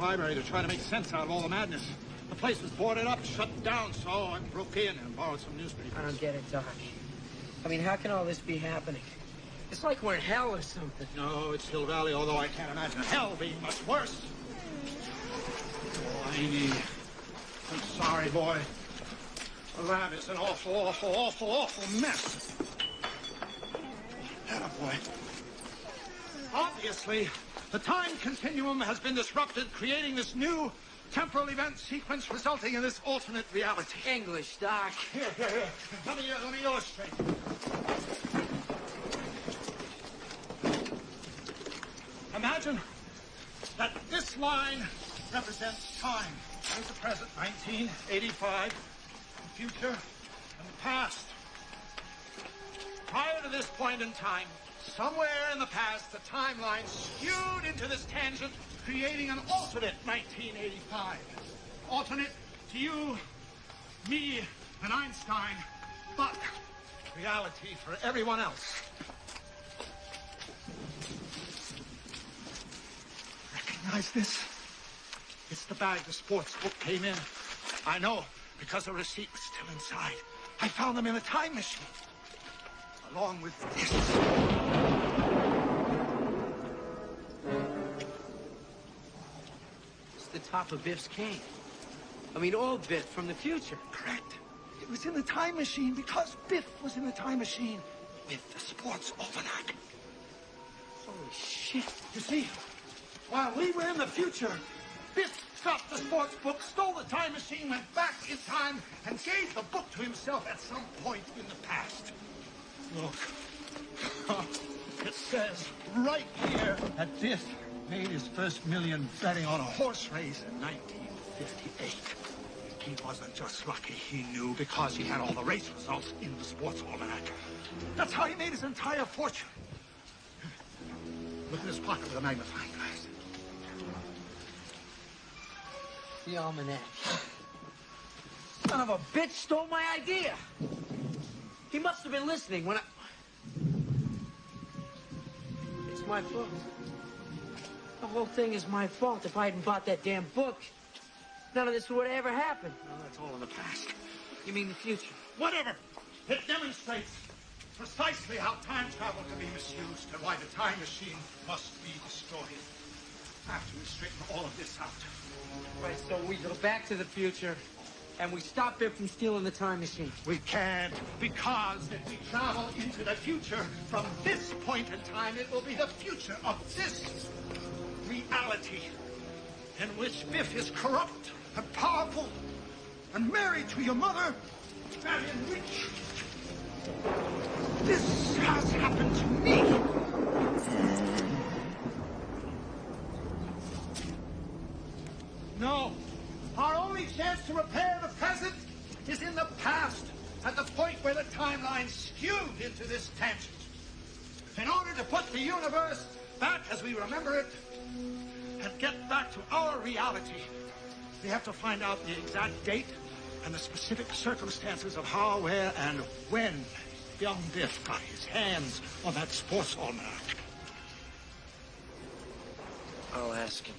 library to try to make sense out of all the madness. The place was boarded up, shut down, so I broke in and borrowed some newspapers. I don't get it, Doc. I mean, how can all this be happening? It's like we're in hell or something. No, it's Hill Valley, although I can't imagine hell being much worse. Oh, Amy, I'm sorry, boy. The lab is an awful, awful, awful, awful mess. Atta boy. Obviously, the time continuum has been disrupted, creating this new temporal event sequence resulting in this alternate reality. English, Doc. Here. Let me illustrate. Imagine that this line represents time. Here's the present, 1985, the future, and the past. Prior to this point in time, somewhere in the past, the timeline skewed into this tangent, creating an alternate 1985. Alternate to you, me, and Einstein, but reality for everyone else. Recognize this? It's the bag the sports book came in. I know, because the receipt was still inside. I found them in a time machine, along with this. It's the top of Biff's cane. I mean, old Biff from the future. Correct. It was in the time machine because Biff was in the time machine with the sports almanac. Holy shit. You see, while we were in the future, Biff dropped the sports book, stole the time machine, went back in time, and gave the book to himself at some point in the past. Look. It says right here that Biff made his first million betting on a horse race in 1958. He wasn't just lucky, he knew, because he had all the race results in the sports almanac. That's how he made his entire fortune. Look in his pocket with a magnifying glass. The almanac. Son of a bitch stole my idea. He must have been listening when I... It's my fault. The whole thing is my fault. If I hadn't bought that damn book, none of this would have ever happened. Well, that's all in the past. You mean the future? Whatever. It demonstrates precisely how time travel can be misused and why the time machine must be destroyed. After we straighten all of this out. Right, so we go back to the future, and we stop Biff from stealing the time machine. We can't, because if we travel into the future from this point in time, it will be the future of this reality in which Biff is corrupt and powerful and married to your mother, very rich. This has happened to me. No. Our only chance to repair the present is in the past, at the point where the timeline skewed into this tangent. In order to put the universe back as we remember it and get back to our reality, we have to find out the exact date and the specific circumstances of how, where, and when young Biff got his hands on that sports almanac. I'll ask him.